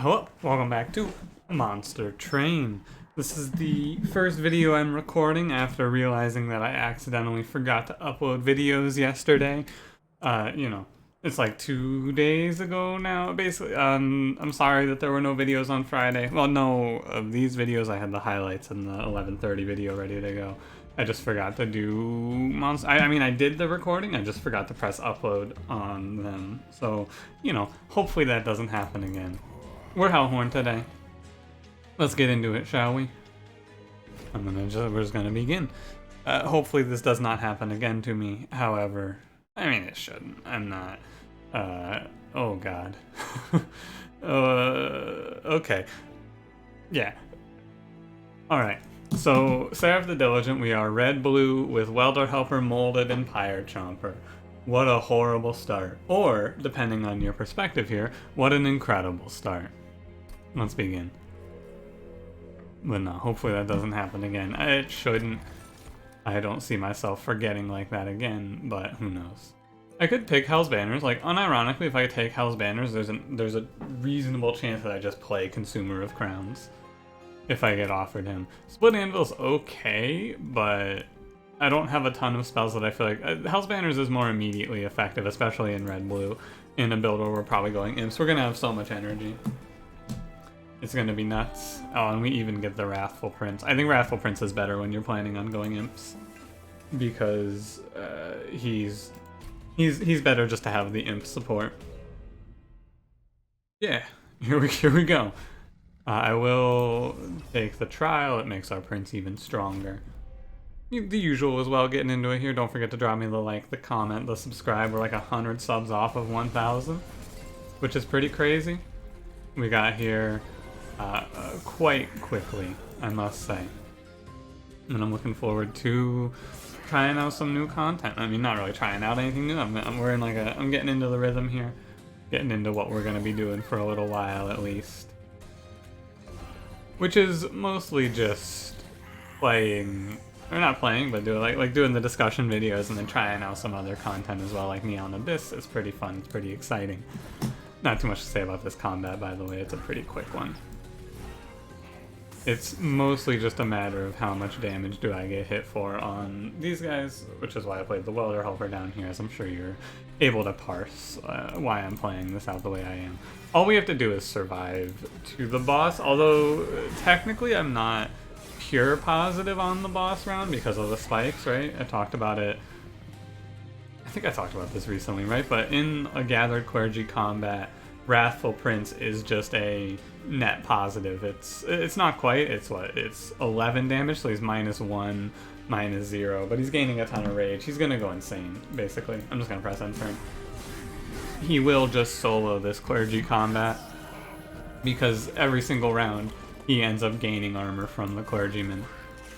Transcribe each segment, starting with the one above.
Hello, welcome back to Monster Train. This is the first video I'm recording after realizing that I accidentally forgot to upload videos yesterday. It's like 2 days ago now, basically. I'm sorry that there were no videos on Friday. Well, no, of these videos I had the highlights and the 11:30 video ready to go. I just forgot to do Monster. I mean, I did the recording, I just forgot to press upload on them. So, hopefully that doesn't happen again. We're Hellhorned today. Let's get into it, shall we? We're just gonna begin. Hopefully this does not happen again to me. However, I mean, it shouldn't. I'm not. Oh god. Okay. Yeah. Alright. So, Seraph the Diligent, we are red-blue with Welder Helper, Molded, and Pyre Chomper. What a horrible start. Or, depending on your perspective here, what an incredible start. Let's begin. But no, hopefully that doesn't happen again. It shouldn't. I don't see myself forgetting like that again, but who knows. I could pick Hell's Banners. Like, unironically, if I take Hell's Banners, there's a reasonable chance that I just play Consumer of Crowns if I get offered him. Split Anvil's okay, but I don't have a ton of spells that I feel like... Hell's Banners is more immediately effective, especially in red-blue. In a build where we're probably going imps, we're gonna have so much energy. It's gonna be nuts. Oh, and we even get the Wrathful Prince. I think Wrathful Prince is better when you're planning on going imps, because he's better just to have the imp support. Yeah, here we go. I will take the trial. It makes our prince even stronger. The usual as well. Getting into it here. Don't forget to drop me the like, the comment, the subscribe. We're like 100 subs off of 1,000, which is pretty crazy. We got here quite quickly, I must say. And I'm looking forward to trying out some new content. I mean, not really trying out anything new. I'm getting into the rhythm here. Getting into what we're going to be doing for a little while at least. Which is mostly just playing, or not playing, but doing the discussion videos and then trying out some other content as well, like Neon Abyss. It's pretty fun, it's pretty exciting. Not too much to say about this combat, by the way, it's a pretty quick one. It's mostly just a matter of how much damage do I get hit for on these guys, which is why I played the Welder Helper down here, as I'm sure you're able to parse why I'm playing this out the way I am. All we have to do is survive to the boss, although technically I'm not pure positive on the boss round because of the spikes, right? I talked about it. I think I talked about this recently, right? But in a Gathered Clergy combat, Wrathful Prince is just a net positive. It's not quite. It's 11 damage, so he's -1, -0, but he's gaining a ton of rage. He's gonna go insane, basically. I'm just gonna press end turn. He will just solo this Clergy combat because every single round he ends up gaining armor from the Clergyman.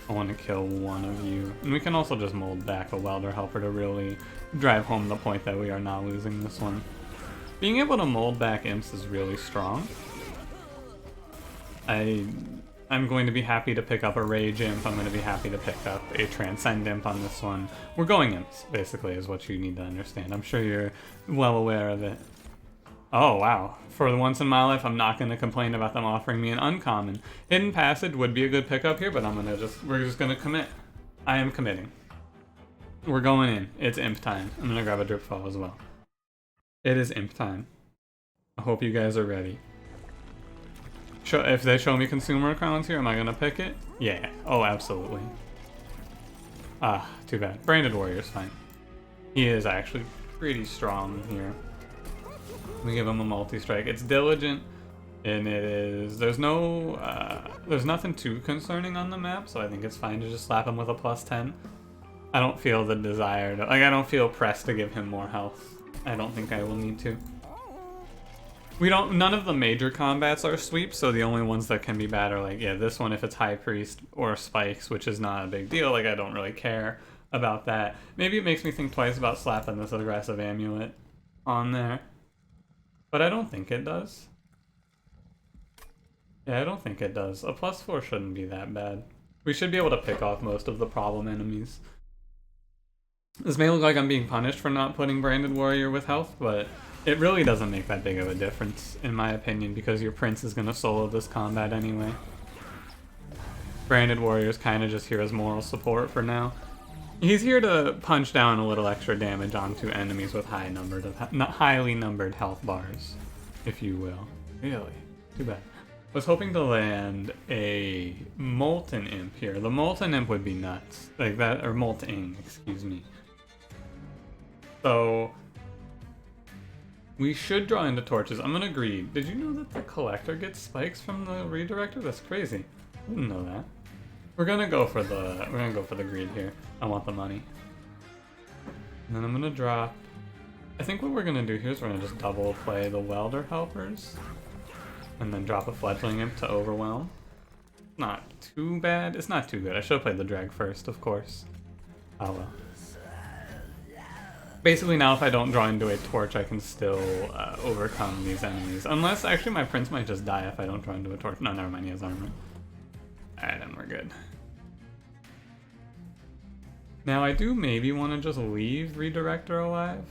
I want to kill one of you. And we can also just mold back a Welder Helper to really drive home the point that we are not losing this one. Being able to mold back imps is really strong. I'm going to be happy to pick up a Rage Imp. I'm going to be happy to pick up a Transcend Imp on this one. We're going imps, basically, is what you need to understand. I'm sure you're well aware of it. Oh, wow. For the once in my life, I'm not going to complain about them offering me an uncommon. Hidden Passage would be a good pickup here, but we're just going to commit. I am committing. We're going in. It's imp time. I'm going to grab a Drip Fall as well. It is imp time. I hope you guys are ready. If they show me Consumer Crowns here, am I going to pick it? Yeah. Oh, absolutely. Ah, too bad. Branded Warrior's fine. He is actually pretty strong here. We give him a multi-strike. It's diligent, and it is... There's nothing too concerning on the map, so I think it's fine to just slap him with a +10. I don't feel the desire to... I don't feel pressed to give him more health. I don't think I will need to. None of the major combats are sweeps, so the only ones that can be bad are like, yeah, this one if it's High Priest or Spikes, which is not a big deal. Like, I don't really care about that. Maybe it makes me think twice about slapping this aggressive amulet on there. But I don't think it does. Yeah, I don't think it does. A +4 shouldn't be that bad. We should be able to pick off most of the problem enemies. This may look like I'm being punished for not putting Branded Warrior with health, but It really doesn't make that big of a difference, in my opinion, because your prince is going to solo this combat anyway. Branded Warrior's kind of just here as moral support for now. He's here to punch down a little extra damage onto enemies with highly numbered health bars, if you will. Really? Too bad. Was hoping to land a Molten Imp here. The Molten Imp would be nuts. Like that, or Molting, excuse me. So, we should draw into torches. I'm gonna greed. Did you know that the collector gets spikes from the redirector? That's crazy. I didn't know that. We're gonna go for the greed here. I want the money. And then I'm gonna drop. I think what we're gonna do here is we're gonna just double play the welder helpers. And then drop a fledgling imp to overwhelm. Not too bad. It's not too good. I should have played the drag first, of course. Oh well. Basically now if I don't draw into a torch, I can still overcome these enemies. Unless, actually my prince might just die if I don't draw into a torch. No, never mind, he has armor. Alright, then we're good. Now I do maybe want to just leave Redirector alive.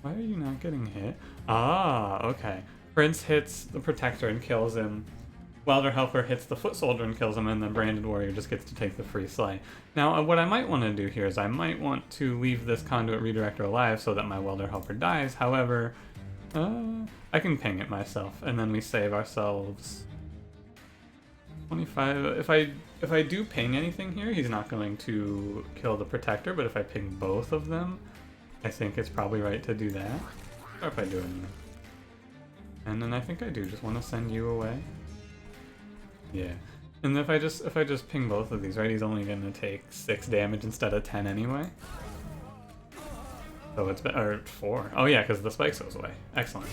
Why are you not getting hit? Ah, okay. Prince hits the Protector and kills him. Welder Helper hits the Foot Soldier and kills him, and then Branded Warrior just gets to take the free slay. Now, what I might want to do here is I might want to leave this Conduit Redirector alive so that my Welder Helper dies. However, I can ping it myself, and then we save ourselves 25. If I do ping anything here, he's not going to kill the Protector, but if I ping both of them, I think it's probably right to do that. Or if I do it anyway. And then I think I do just want to send you away. Yeah. And if I just ping both of these, right, he's only gonna take 6 damage instead of 10 anyway. So it's or 4. Oh yeah, because the spikes goes away. Excellent.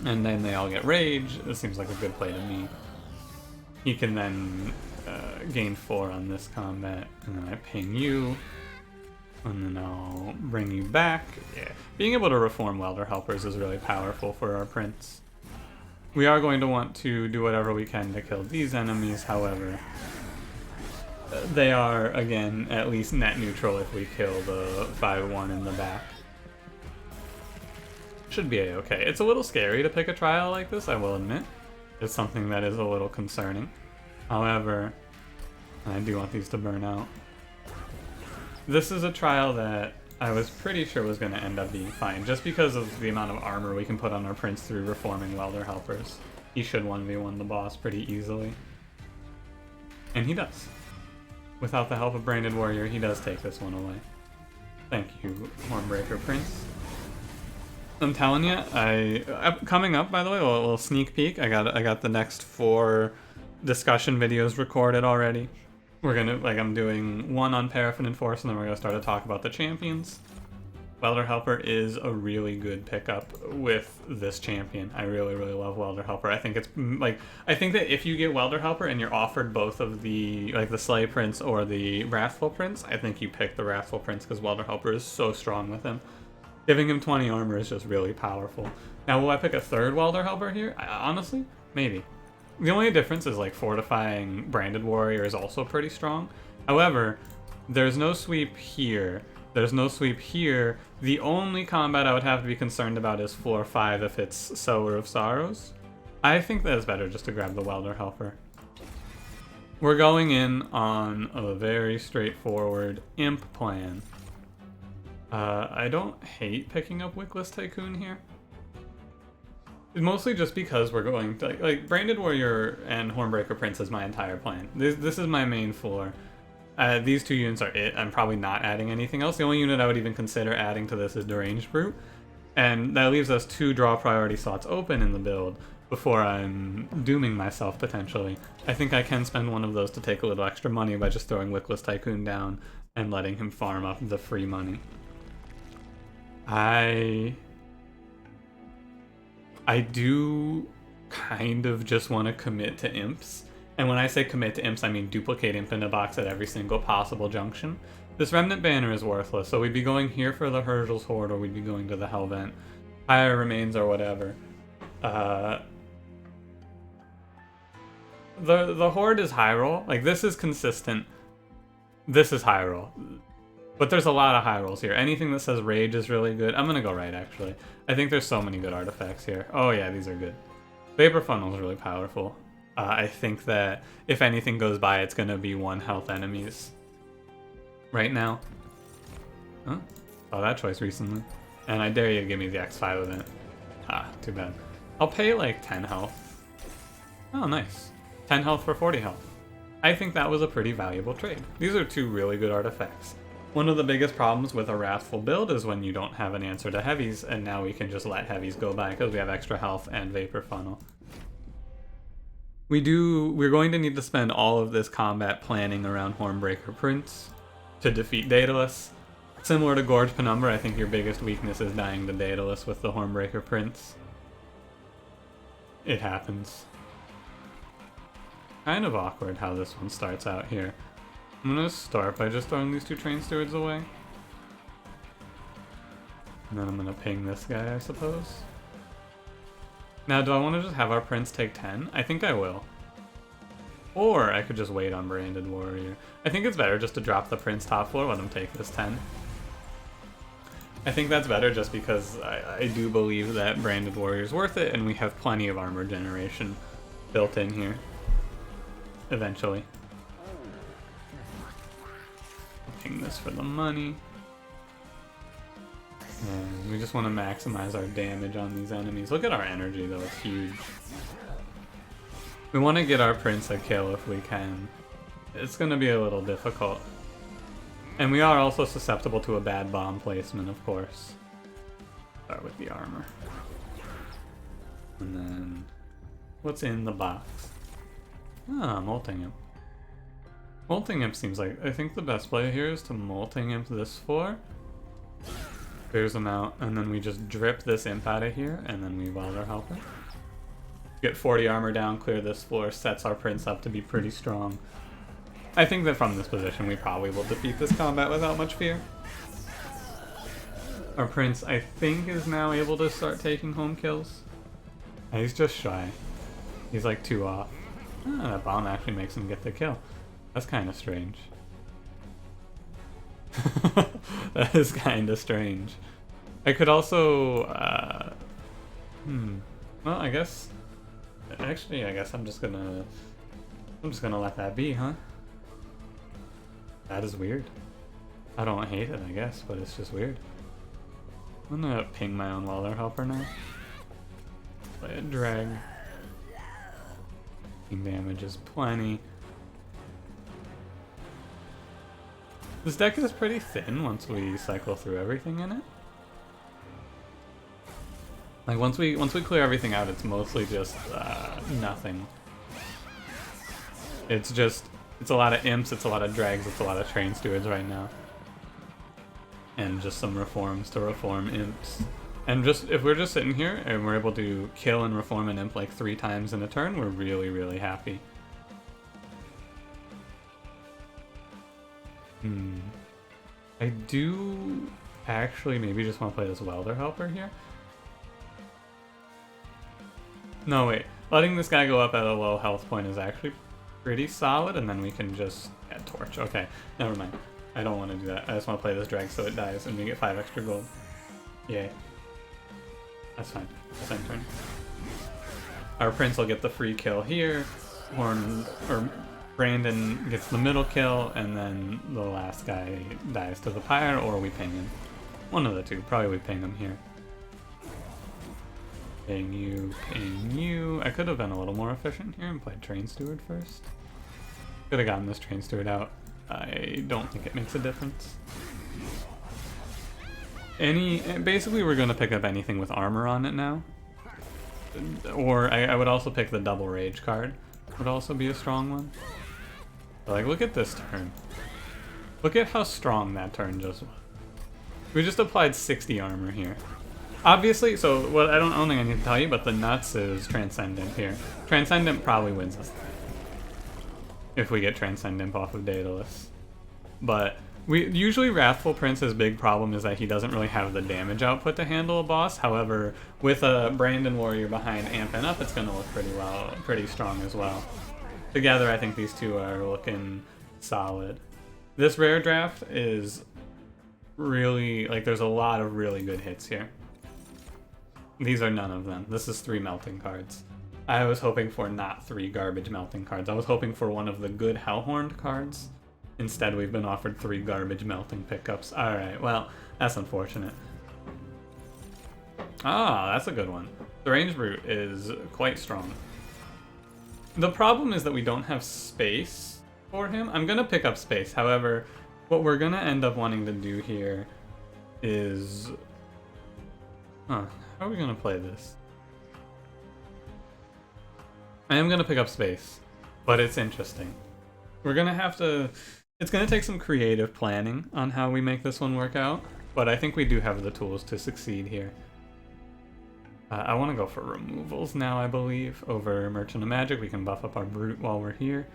And then they all get rage. This seems like a good play to me. He can then gain 4 on this combat, and then I ping you. And then I'll bring you back. Yeah. Being able to reform Welder Helpers is really powerful for our prince. We are going to want to do whatever we can to kill these enemies, however. They are, again, at least net neutral if we kill the 5-1 in the back. Should be a-okay. It's a little scary to pick a trial like this, I will admit. It's something that is a little concerning. However, I do want these to burn out. This is a trial that I was pretty sure was going to end up being fine, just because of the amount of armor we can put on our prince through reforming Welder Helpers. He should 1v1 the boss pretty easily. And he does. Without the help of Branded Warrior, he does take this one away. Thank you, Hornbreaker Prince. I'm telling you, coming up, by the way, a little sneak peek. I got the next 4 discussion videos recorded already. We're gonna, I'm doing one on Paraffin and Force, and then we're gonna start to talk about the champions. Welder Helper is a really good pickup with this champion. I really, really love Welder Helper. I think it's, I think that if you get Welder Helper and you're offered both of the, the Slay Prince or the Wrathful Prince, I think you pick the Wrathful Prince because Welder Helper is so strong with him. Giving him 20 armor is just really powerful. Now, will I pick a third Welder Helper here? Honestly, maybe. The only difference is fortifying Branded Warrior is also pretty strong. However, there's no sweep here. There's no sweep here. The only combat I would have to be concerned about is floor 5 if it's Sower of Sorrows. I think that it's better just to grab the Welder Helper. We're going in on a very straightforward imp plan. I don't hate picking up Wickless Tycoon here. Mostly just because we're going to, Branded Warrior and Hornbreaker Prince is my entire plan. This is my main floor. These 2 units are it. I'm probably not adding anything else. The only unit I would even consider adding to this is Deranged Brute. And that leaves us 2 draw priority slots open in the build before I'm dooming myself, potentially. I think I can spend one of those to take a little extra money by just throwing Wickless Tycoon down and letting him farm up the free money. I do kind of just want to commit to imps. And when I say commit to imps, I mean duplicate imp in a box at every single possible junction. This Remnant Banner is worthless, so we'd be going here for the Hergel's Horde, or we'd be going to the Hellvent. Higher Remains or whatever. The Horde is high roll. This is consistent. This is high roll. But there's a lot of high rolls here. Anything that says Rage is really good. I'm gonna go right, actually. I think there's so many good artifacts here. Oh yeah, these are good. Vapor Funnel is really powerful. I think that if anything goes by, it's gonna be 1 health enemies. Right now. Huh? Saw that choice recently. And I dare you to give me the X5 with it. Ah, too bad. I'll pay like 10 health. Oh, nice. 10 health for 40 health. I think that was a pretty valuable trade. These are 2 really good artifacts. One of the biggest problems with a Wrathful build is when you don't have an answer to heavies, and now we can just let heavies go by because we have extra health and Vapor Funnel. We're going to need to spend all of this combat planning around Hornbreaker Prince to defeat Daedalus. Similar to Gorge Penumbra, I think your biggest weakness is dying to Daedalus with the Hornbreaker Prince. It happens. Kind of awkward how this one starts out here. I'm gonna start by just throwing these 2 Train Stewards away. And then I'm gonna ping this guy, I suppose. Now, do I want to just have our Prince take 10? I think I will. Or I could just wait on Branded Warrior. I think it's better just to drop the Prince top floor, let him take this 10. I think that's better just because I do believe that Branded Warrior is worth it, and we have plenty of armor generation built in here. Eventually. Ping this for the money. And we just want to maximize our damage on these enemies. Look at our energy though, it's huge. We want to get our Prince a kill if we can. It's going to be a little difficult. And we are also susceptible to a bad bomb placement, of course. Start with the armor. And then, what's in the box? Ah, Molting Imp. Molting Imp seems like, I think the best play here is to Molting Imp this floor. Clears them out, and then we just drip this Imp out of here, and then we Welder Helper. Get 40 armor down, clear this floor, sets our Prince up to be pretty strong. I think that from this position we probably will defeat this combat without much fear. Our Prince, I think, is now able to start taking home kills. He's just shy. He's like 2 off. Ah, that bomb actually makes him get the kill. That's kind of strange. That is kind of strange. I could also, well, I guess, actually, I guess I'm just gonna let that be, huh? That is weird. I don't hate it, I guess, but it's just weird. I'm gonna ping my own Welder Helper now. Play a drag. Damage is plenty. This deck is pretty thin once we cycle through everything in it. Like once we clear everything out, it's mostly just nothing. It's a lot of imps, it's a lot of drags, it's a lot of Train Stewards right now. And just some reforms to reform imps. And just if we're just sitting here and we're able to kill and reform an imp like 3 times in a turn, we're really, really happy. I do actually maybe just want to play this Welder Helper here. No, wait. Letting this guy go up at a low health point is actually pretty solid, and then we can just add Torch. Okay, never mind. I don't want to do that. I just want to play this drag so it dies and we get 5 extra gold. Yay. That's fine. That's end turn. Our Prince will get the free kill here. Brandon gets the middle kill, and then the last guy dies to the pyre, or we ping him. One of the two. Probably we ping him here. Ping you, ping you. I could have been a little more efficient here and played Train Steward first. Could have gotten this Train Steward out. I don't think it makes a difference. Basically we're going to pick up anything with armor on it now. Or I would also pick the double rage card. Would also be a strong one. But like, look at this turn. Look at how strong that turn just was. We just applied 60 armor here. Obviously, so what I don't think I need to tell you, but the nuts is Transcendent here. Transcendent probably wins us if we get Transcendent off of Daedalus. But usually Wrathful Prince's big problem is that he doesn't really have the damage output to handle a boss. However, with a Branded Warrior behind Impin up, it's going to look pretty strong as well. Together, I think these two are looking solid. This rare draft is really, like, there's a lot of really good hits here. These are none of them. This is 3 melting cards. I was hoping for not 3 garbage melting cards. I was hoping for one of the good Hellhorned cards. Instead, we've been offered 3 garbage melting pickups. Alright, well, that's unfortunate. Ah, that's a good one. The Range Brute is quite strong. The problem is that we don't have space for him. I'm gonna pick up space, however, what we're gonna end up wanting to do here is... Huh, how are we gonna play this? I am gonna pick up space, but it's interesting. We're gonna have to... It's gonna take some creative planning on how we make this one work out, but I think we do have the tools to succeed here. I want to go for removals now, I believe, over Merchant of Magic. We can buff up our Brute while we're here.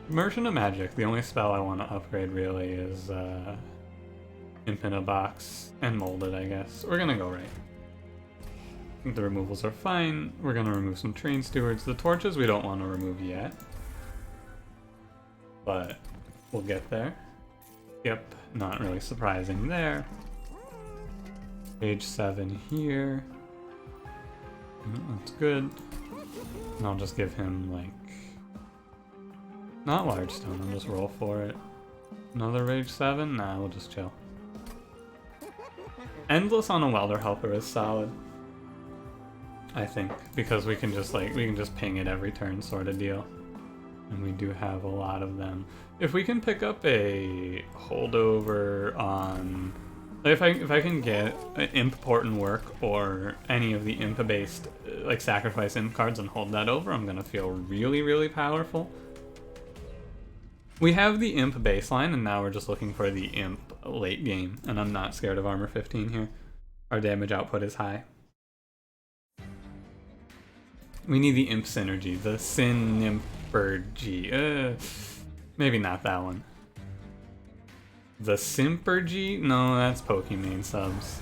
Merchant of Magic, the only spell I want to upgrade really is Impin Box and Molded, I guess. We're gonna go right. I think the removals are fine. We're gonna remove some Train Stewards. The torches we don't want to remove yet, but we'll get there. Yep, not really surprising there. Page 7 here. That's good. And I'll just give him, like... Not Large Stone, I'll just roll for it. Another Rage 7? Nah, we'll just chill. Endless on a Welder Helper is solid. I think, because we can just, like, we can just ping it every turn sort of deal. And we do have a lot of them. If we can pick up a holdover on... If I can get an Imp Port and Work or any of the Imp-based like sacrifice Imp cards and hold that over, I'm gonna feel really, really powerful. We have the Imp baseline, and now we're just looking for the Imp late game, and I'm not scared of armor 15 here. Our damage output is high. We need the Imp synergy, the Sin-Impergy. Maybe not that one. The Simpergy? No, that's Pokemon subs.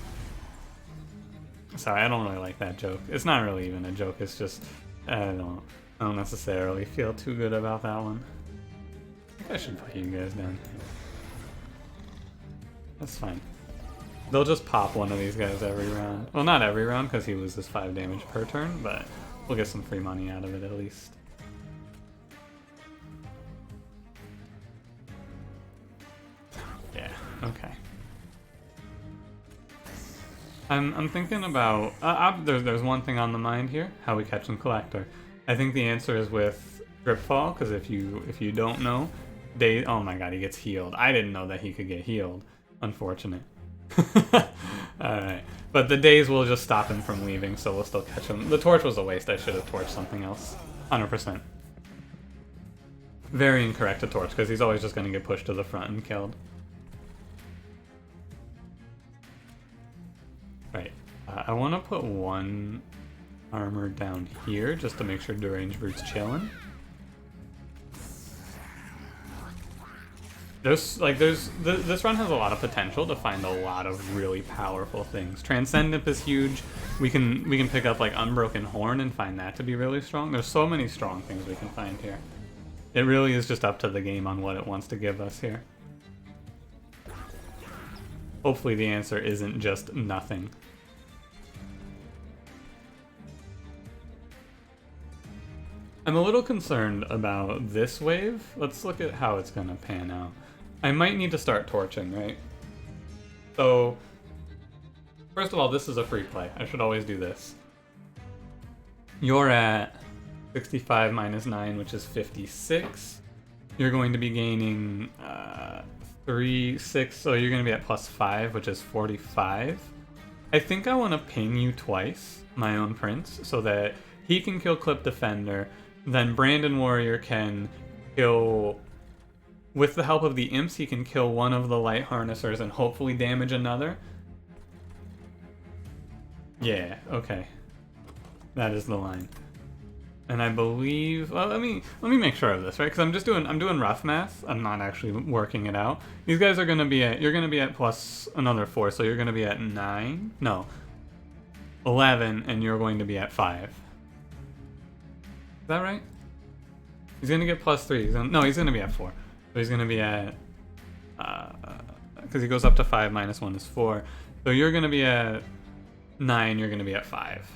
Sorry, I don't really like that joke. It's not really even a joke, it's just... I don't necessarily feel too good about that one. I think I should put you guys down here. That's fine. They'll just pop one of these guys every round. Well, not every round, because he loses 5 damage per turn, but we'll get some free money out of it at least. Okay. I'm thinking about... there's one thing on the mind here. How we catch and collector. I think the answer is with Gripfall, because if you don't know, oh my god, he gets healed. I didn't know that he could get healed. Unfortunate. Alright. But the days will just stop him from leaving, so we'll still catch him. The torch was a waste. I should have torched something else. 100%. Very incorrect to torch, because he's always just going to get pushed to the front and killed. Right, I want to put 1 armor down here just to make sure Deranged Brute's chilling. This run has a lot of potential to find a lot of really powerful things. Transcendent is huge. We can pick up like Unbroken Horn and find that to be really strong. There's so many strong things we can find here. It really is just up to the game on what it wants to give us here. Hopefully the answer isn't just nothing. I'm a little concerned about this wave. Let's look at how it's gonna pan out. I might need to start torching, right? So, first of all, this is a free play. I should always do this. You're at 65 minus 9, which is 56. You're going to be gaining 3, 6, so you're going to be at plus 5, which is 45. I think I want to ping you twice, my own prince, so that he can kill Clip Defender, then Brandon Warrior can kill... With the help of the imps, he can kill one of the light harnessers and hopefully damage another. Yeah, okay. That is the line. And I believe... Well, let me make sure of this, right? Because I'm doing rough math. I'm not actually working it out. These guys are going to be at... You're going to be at plus another 4, so you're going to be at 9? No. 11, and you're going to be at 5. Is that right? He's going to get plus 3. No, he's going to be at 4. So he's going to be at because he goes up to 5, minus 1 is 4. So you're going to be at 9, you're going to be at 5.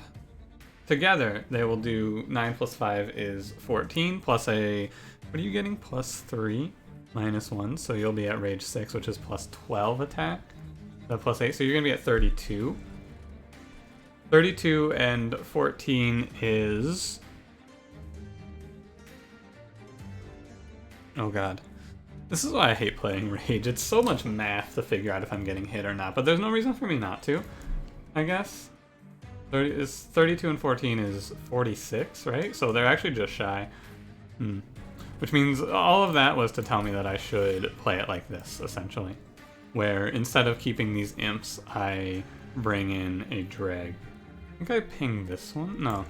Together, they will do 9 plus 5 is 14, plus a, what are you getting? Plus 3, minus 1, so you'll be at rage 6, which is plus 12 attack. Plus 8, so you're going to be at 32. 32 and 14 is... Oh god. This is why I hate playing Rage. It's so much math to figure out if I'm getting hit or not, but there's no reason for me not to, I guess. 32 and 14 is 46, right? So they're actually just shy. Which means all of that was to tell me that I should play it like this, essentially. Where instead of keeping these imps, I bring in a drag. I think I pinged this one? No.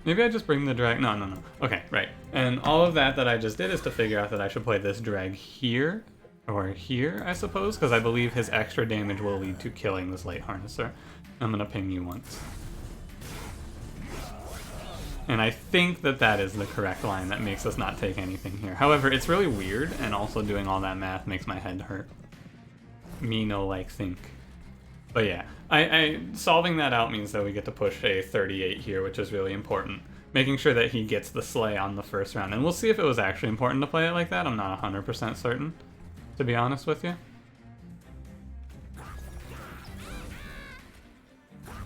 Maybe I just bring the drag. No. Okay, right. And all of that I just did is to figure out that I should play this drag here, or here, I suppose, because I believe his extra damage will lead to killing this Light Harnesser. I'm gonna ping you once. And I think that is the correct line that makes us not take anything here. However, it's really weird, and also doing all that math makes my head hurt. Me no like think. But yeah, I solving that out means that we get to push a 38 here, which is really important. Making sure that he gets the slay on the first round. And we'll see if it was actually important to play it like that. I'm not 100% certain, to be honest with you.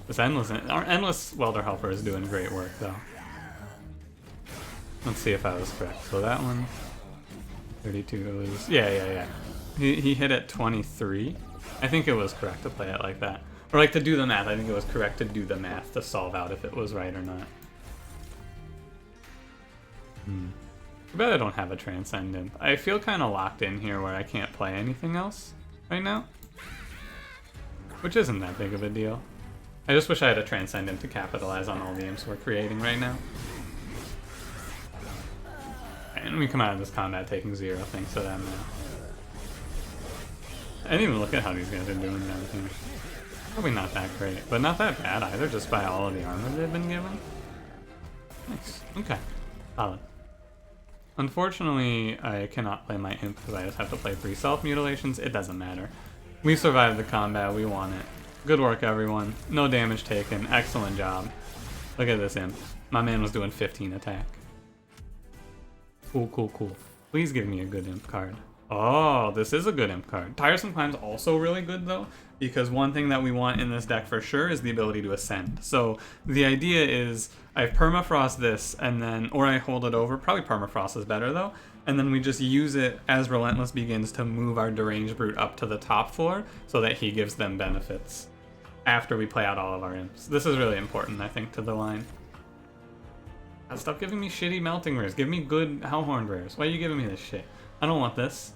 This our Endless Welder Helper is doing great work, though. Let's see if I was correct. So that one, 32 is, yeah. He hit at 23. I think it was correct to play it like that. Or like to do the math, I think it was correct to do the math to solve out if it was right or not. Too bad I don't have a Transcendent. I feel kind of locked in here where I can't play anything else right now. Which isn't that big of a deal. I just wish I had a Transcendent to capitalize on all the imps we're creating right now. And we come out of this combat taking 0 thanks to that math. I didn't even look at how these guys are doing down here. Probably not that great, but not that bad either, just by all of the armor they've been given. Nice. Okay. Solid. Unfortunately, I cannot play my imp because I just have to play 3 self-mutilations. It doesn't matter. We survived the combat. We won it. Good work, everyone. No damage taken. Excellent job. Look at this imp. My man was doing 15 attack. Cool. Please give me a good imp card. Oh, this is a good imp card. Tiresome Climb's also really good, though, because one thing that we want in this deck for sure is the ability to ascend. So the idea is I permafrost this, and then, or I hold it over. Probably permafrost is better, though. And then we just use it as Relentless begins to move our Deranged Brute up to the top floor so that he gives them benefits after we play out all of our imps. This is really important, I think, to the line. Stop giving me shitty melting rares. Give me good Hellhorned rares. Why are you giving me this shit? I don't want this.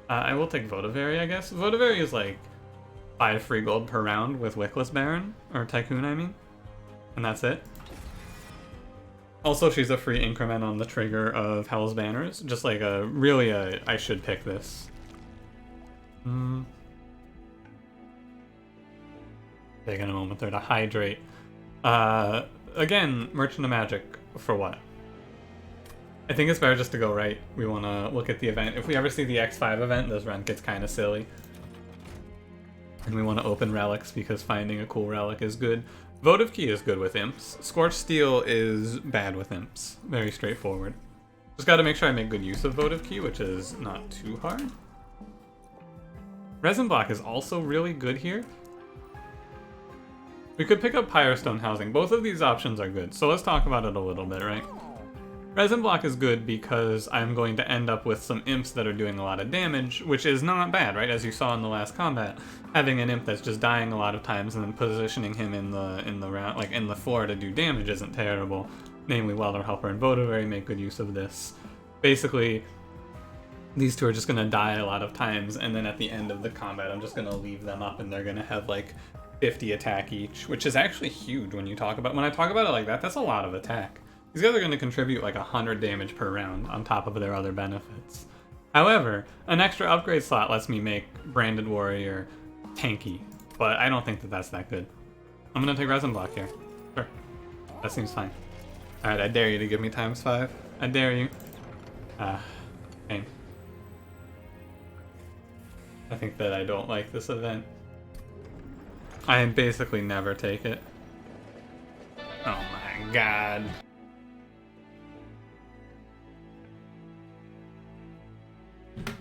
I will take Votivary, I guess. Votivary is like 5 free gold per round with Wickless Baron, or Tycoon, I mean. And that's it. Also, she's a free increment on the trigger of Hell's Banners. Just like I should pick this. Taking a moment there to hydrate. Again, Merchant of Magic, for what? I think it's better just to go right. We want to look at the event. If we ever see the X5 event, this run gets kind of silly. And we want to open relics because finding a cool relic is good. Votive Key is good with imps. Scorched Steel is bad with imps. Very straightforward. Just got to make sure I make good use of Votive Key, which is not too hard. Resin Block is also really good here. We could pick up Pyrostone Housing. Both of these options are good, so let's talk about it a little bit, right? Resin Block is good because I'm going to end up with some imps that are doing a lot of damage, which is not bad, right? As you saw in the last combat, having an imp that's just dying a lot of times and then positioning him in the round, like in the floor to do damage isn't terrible. Namely, Welder Helper and Votivary make good use of this. Basically, these two are just gonna die a lot of times, and then at the end of the combat, I'm just gonna leave them up, and they're gonna have like 50 attack each, which is actually huge when I talk about it like that. That's a lot of attack. These guys are going to contribute like 100 damage per round on top of their other benefits. However, an extra upgrade slot lets me make Branded Warrior tanky, but I don't think that that's that good. I'm going to take Resin Block here. Sure. That seems fine. Alright, I dare you to give me ×5. I dare you. Pain. I think that I don't like this event. I basically never take it. Oh my god.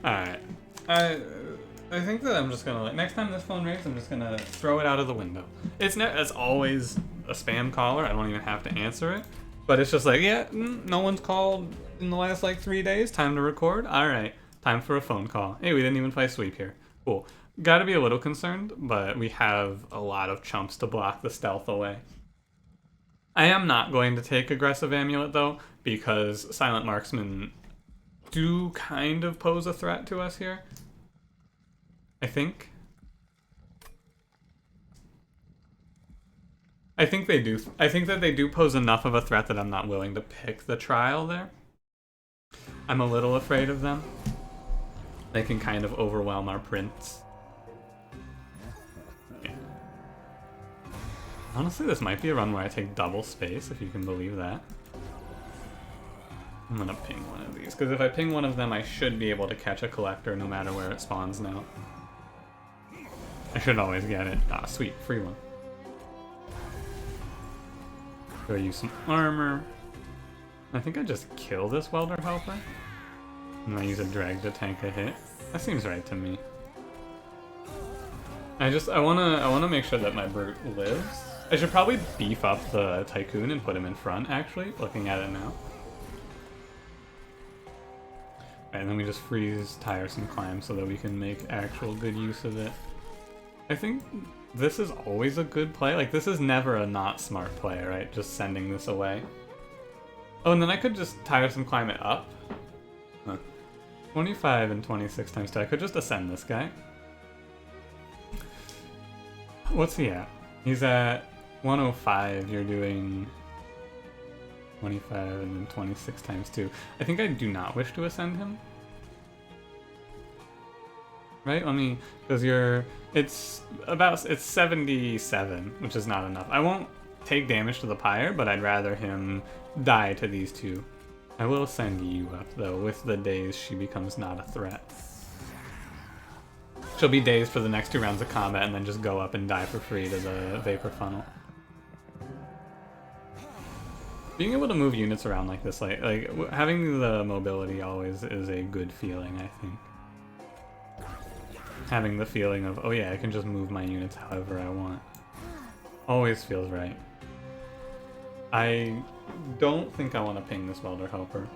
Alright. I think that I'm just gonna, like, next time this phone rings, I'm just gonna throw it out of the window. It's always a spam caller. I don't even have to answer it. But it's just like, yeah, no one's called in the last, like, 3 days. Time to record. Alright. Time for a phone call. Hey, we didn't even play sweep here. Cool. Gotta be a little concerned, but we have a lot of chumps to block the stealth away. I am not going to take aggressive amulet, though, because silent marksmen do kind of pose a threat to us here. I think they do. I think that they do pose enough of a threat that I'm not willing to pick the trial there. I'm a little afraid of them. They can kind of overwhelm our prints. Yeah. Honestly, this might be a run where I take double space, if you can believe that. I'm gonna ping one of these, because if I ping one of them, I should be able to catch a collector no matter where it spawns now. I should always get it. Ah, sweet. Free one. Do I use some armor? I think I just kill this welder helper. And I use a drag to tank a hit. That seems right to me. I wanna make sure that my brute lives. I should probably beef up the tycoon and put him in front, actually, looking at it now. Alright, and then we just freeze tiresome climb so that we can make actual good use of it. I think this is always a good play. Like, this is never a not smart play, right? Just sending this away. Oh, and then I could just tiresome climb it up. Huh. 25 and 26 times 2. I could just ascend this guy. What's he at? He's at 105. You're doing 25 and then 26 times 2. I think I do not wish to ascend him. Right? Let me, because it's 77, which is not enough. I won't take damage to the pyre, but I'd rather him die to these two. I will send you up, though. With the daze, she becomes not a threat. She'll be dazed for the next 2 rounds of combat and then just go up and die for free to the vapor funnel. Being able to move units around like this, like having the mobility always is a good feeling, I think. Having the feeling of, oh yeah, I can just move my units however I want. Always feels right. I don't think I want to ping this welder helper.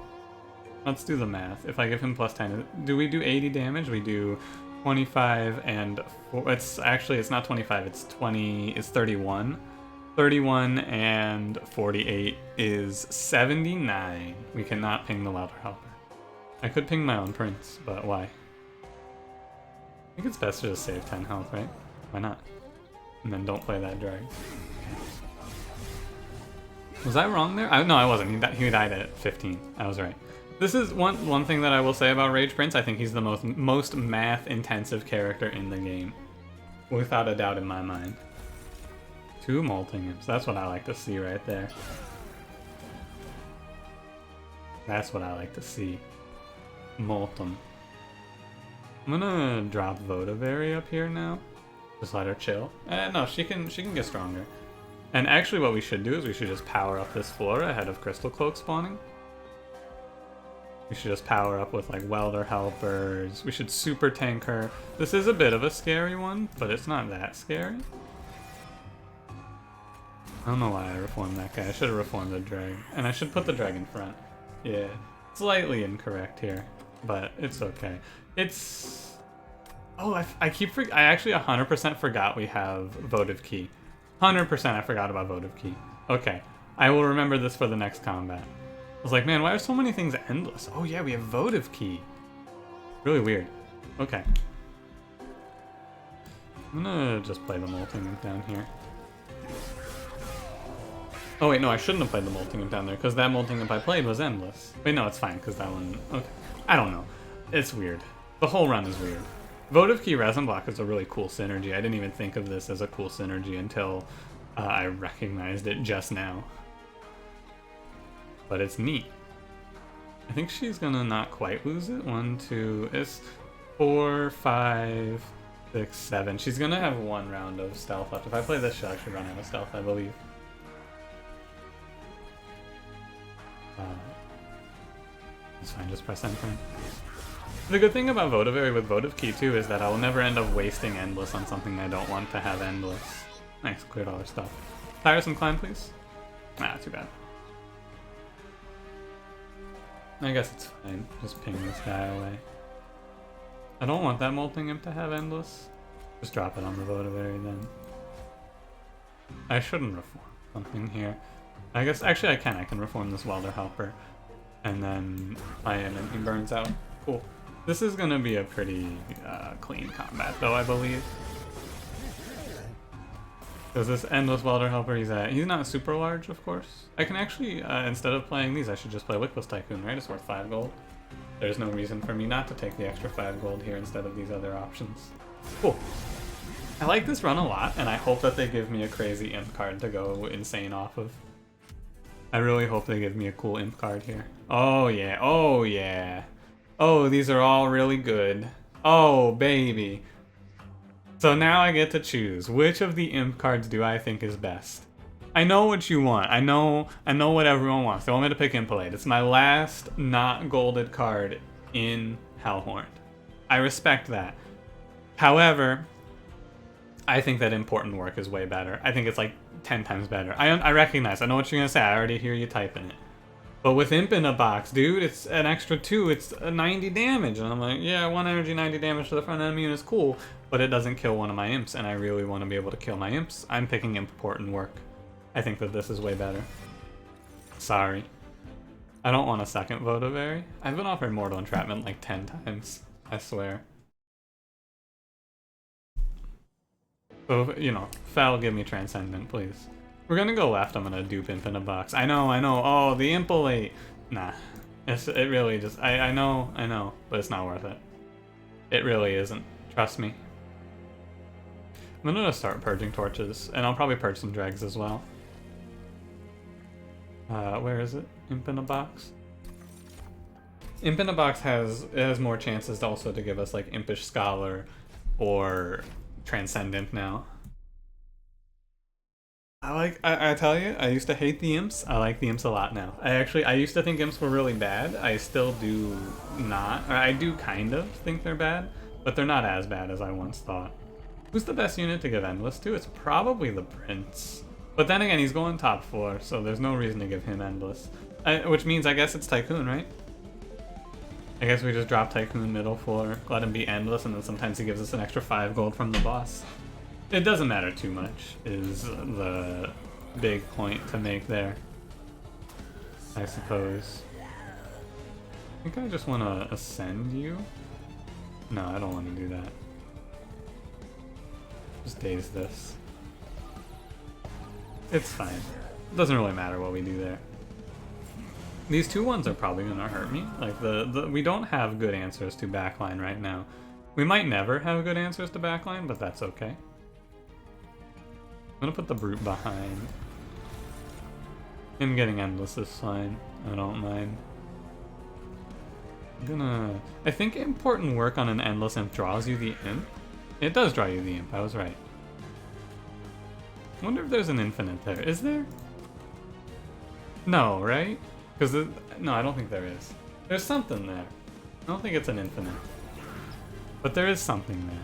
Let's do the math. If I give him plus 10, do we do 80 damage? We do 25 and 4. It's not 25, it's 20, it's 31. 31 and 48 is 79. We cannot ping the welder helper. I could ping my own prince, but why? I think it's best to just save 10 health, right? Why not? And then don't play that drag. Was I wrong there? No, I wasn't. He died at 15. I was right. This is one thing that I will say about Rage Prince. I think he's the most math-intensive character in the game. Without a doubt in my mind. 2 molting imps. That's what I like to see right there. That's what I like to see. Molt them. I'm gonna drop Votivary up here now. Just let her chill. No, she can get stronger. And actually what we should do is we should just power up this floor ahead of Crystal Cloak spawning. We should just power up with like welder helpers. We should super tank her. This is a bit of a scary one, but it's not that scary. I don't know why I reformed that guy. I should have reformed the drag. And I should put the drag in front. Yeah, slightly incorrect here, but it's okay. It's... Oh, I actually 100% forgot we have Votive Key. 100% I forgot about Votive Key. Okay, I will remember this for the next combat. I was like, man, why are so many things endless? Oh yeah, we have Votive Key. Really weird. Okay. I'm gonna just play the molting imp down here. Oh wait, no, I shouldn't have played the molting imp down there, because that molting imp I played was endless. Wait, no, it's fine, because that one... Okay. I don't know. It's weird. The whole run is weird. Votive Key Resin Block is a really cool synergy. I didn't even think of this as a cool synergy until I recognized it just now. But it's neat. I think she's gonna not quite lose it. 1, 2... 4, 5, 6, 7. She's gonna have 1 round of stealth left. If I play this, she'll actually run out of stealth, I believe. It's fine, just press Impin. The good thing about Votavary with Votive Key too is that I will never end up wasting Endless on something I don't want to have Endless. Nice, cleared all our stuff. Tiresome Climb, please? Nah, too bad. I guess it's fine. Just ping this guy away. I don't want that Molting Imp to have Endless. Just drop it on the Votavary then. I shouldn't reform something here. I guess, actually I can. I can reform this Welder Helper. And then I am and he burns out. Cool. This is gonna be a pretty clean combat though, I believe. Because this Endless Welder Helper he's not super large, of course. I can actually, instead of playing these, I should just play Wickless Tycoon, right? It's worth 5 gold. There's no reason for me not to take the extra 5 gold here instead of these other options. Cool. I like this run a lot, and I hope that they give me a crazy imp card to go insane off of. I really hope they give me a cool imp card here. Oh yeah, oh yeah. Oh, these are all really good. Oh, baby. So now I get to choose. Which of the imp cards do I think is best? I know what you want. I know what everyone wants. They want me to pick Impalade. It's my last not golded card in Hellhorned. I respect that. However, I think that Important Work is way better. I think it's like 10 times better. I recognize. I know what you're gonna say. I already hear you typing it. But with Imp in a box, dude, it's an extra 2. It's a 90 damage. And I'm like, yeah, 1 energy, 90 damage to the front enemy is cool, but it doesn't kill one of my imps, and I really want to be able to kill my imps. I'm picking Important Work. I think that this is way better. Sorry. I don't want a second Votavary. I've been offered Mortal Entrapment like 10 times. I swear. So, you know, Fel, give me Transcendent, please. We're gonna go left. I'm gonna dupe Imp in a box. I know. Oh, the Impalate. Nah. It really just... I know. But it's not worth it. It really isn't. Trust me. I'm gonna start purging torches, and I'll probably purge some dregs as well. Where is it? Imp in a box? Imp in a box has more chances also to give us like Impish Scholar or Transcendent now. I tell you, I used to hate the imps. I like the imps a lot now. I used to think imps were really bad. I still do not. I do kind of think they're bad, but they're not as bad as I once thought. Who's the best unit to give Endless to? It's probably the Prince. But then again, he's going top 4, so there's no reason to give him Endless. Which means I guess it's Tycoon, right? I guess we just drop Tycoon middle 4, let him be Endless, and then sometimes he gives us an extra 5 gold from the boss. It doesn't matter too much, is the big point to make there, I suppose. I think I just want to ascend you. No, I don't want to do that. Just daze this. It's fine. It doesn't really matter what we do there. These 2-1s are probably going to hurt me. Like, we don't have good answers to backline right now. We might never have good answers to backline, but that's okay. I'm gonna put the Brute behind. Him getting Endless is fine. I don't mind. I think Important Work on an Endless Imp draws you the Imp. It does draw you the Imp, I was right. I wonder if there's an infinite there. Is there? No, right? Because no, I don't think there is. There's something there. I don't think it's an infinite. But there is something there.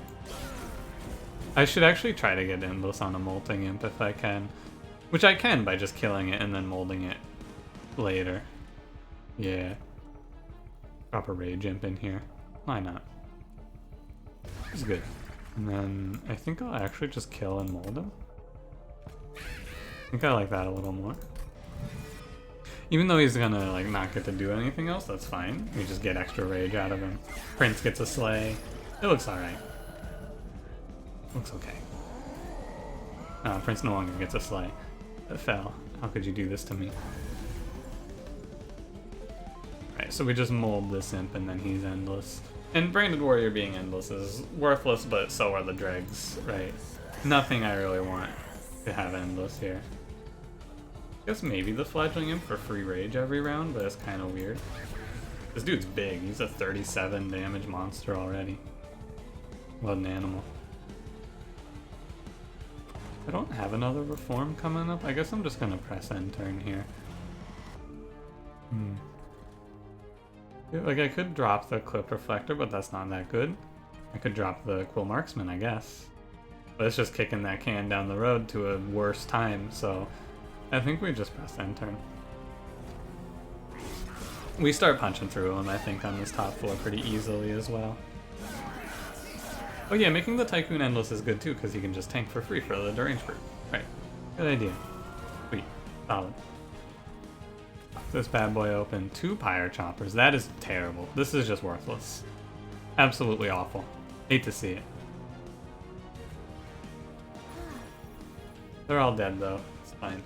I should actually try to get Endless on a Molting Imp if I can. Which I can by just killing it and then molding it later. Yeah. Drop a Rage Imp in here. Why not? It's good. And then I think I'll actually just kill and mold him. I think I like that a little more. Even though he's gonna like not get to do anything else, that's fine. We just get extra rage out of him. Prince gets a Slay. It looks alright. Looks okay. Prince no longer gets a Slay. It fell. How could you do this to me? Right, so we just mold this imp and then he's Endless. And Branded Warrior being Endless is worthless, but so are the dregs, right? Nothing I really want to have Endless here. I guess maybe the Fledgling Imp for free rage every round, but it's kind of weird. This dude's big. He's a 37 damage monster already. What an animal. I don't have another reform coming up. I guess I'm just gonna press end turn here. Yeah, like I could drop the clip reflector, but that's not that good. I could drop the quill marksman, I guess. But it's just kicking that can down the road to a worse time, so I think we just press end turn. We start punching through him, I think, on this top floor pretty easily as well. Oh yeah, making the Tycoon endless is good too, because you can just tank for free for the deranged group. Right. Good idea. Sweet. Solid. Pop this bad boy open. 2 Pyre Choppers. That is terrible. This is just worthless. Absolutely awful. Hate to see it. They're all dead though. It's fine.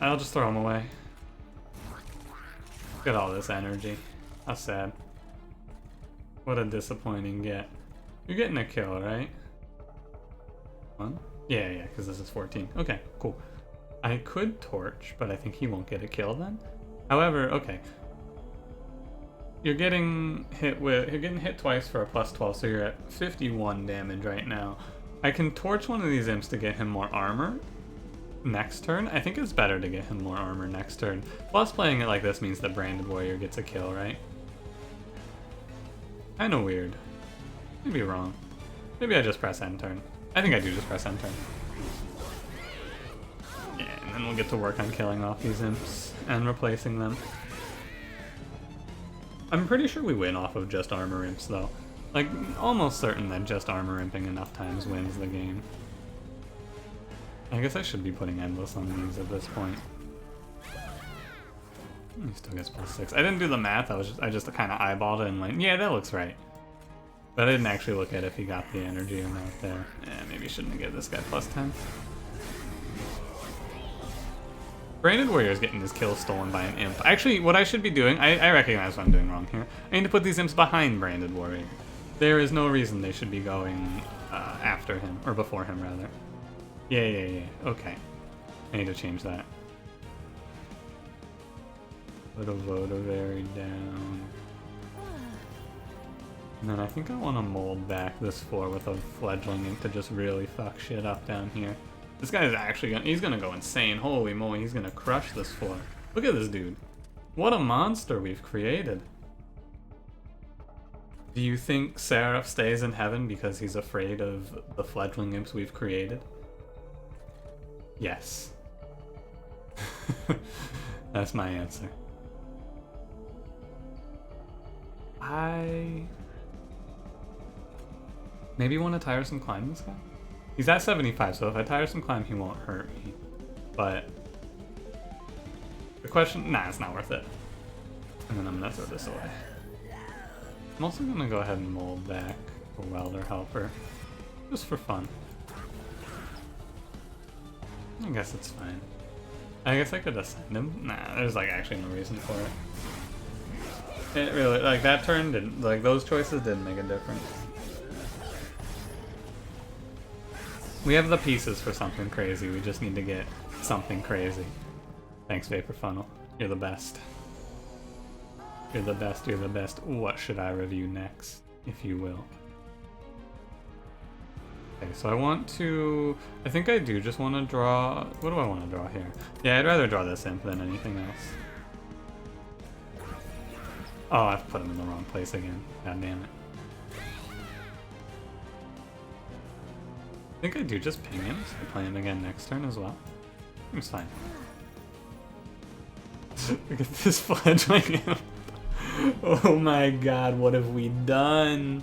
I'll just throw them away. Look at all this energy. How sad. What a disappointing get. You're getting a kill, right? 1? Yeah, because this is 14. Okay, cool. I could torch, but I think he won't get a kill then. However, okay. You're getting hit twice for a plus 12, so you're at 51 damage right now. I can torch one of these imps to get him more armor next turn. I think it's better to get him more armor next turn. Plus, playing it like this means the Branded Warrior gets a kill, right? Kinda weird. Maybe wrong. Maybe I just press end turn. I think I do just press end turn. Yeah, and then we'll get to work on killing off these imps and replacing them. I'm pretty sure we win off of just armor imps though. Like, almost certain that just armor imping enough times wins the game. I guess I should be putting endless on these at this point. He still gets plus 6. I didn't do the math, I just kind of eyeballed it and like, yeah, that looks right. But I didn't actually look at if he got the energy or not there. Maybe shouldn't have given this guy plus 10. Branded Warrior is getting his kill stolen by an imp. Actually, what I should be doing, I recognize what I'm doing wrong here. I need to put these imps behind Branded Warrior. There is no reason they should be going after him, or before him rather. Yeah, okay. I need to change that. Put a Votavary down. And then I think I want to mold back this floor with a fledgling imp to just really fuck shit up down here. This guy is actually he's gonna go insane. Holy moly, he's gonna crush this floor. Look at this dude. What a monster we've created. Do you think Seraph stays in heaven because he's afraid of the fledgling imps we've created? Yes. That's my answer. I maybe want to tiresome climb this guy? He's at 75, so if I tiresome climb, he won't hurt me. But the question, nah, it's not worth it. And then I'm gonna throw this away. I'm also gonna go ahead and mold back a welder helper, just for fun. I guess it's fine. I guess I could ascend him. Nah, there's like actually no reason for it. It really, like that turn didn't, like those choices didn't make a difference. We have the pieces for something crazy, we just need to get something crazy. Thanks, Vapor Funnel. You're the best. You're the best, you're the best. What should I review next, if you will? Okay, so I want to... I think I do just want to draw... What do I want to draw here? Yeah, I'd rather draw this imp than anything else. Oh, I've put him in the wrong place again. God damn it. I think I do just ping him, so I play him again next turn as well. Seems fine. Look at this fledgling imp. Oh my god, what have we done?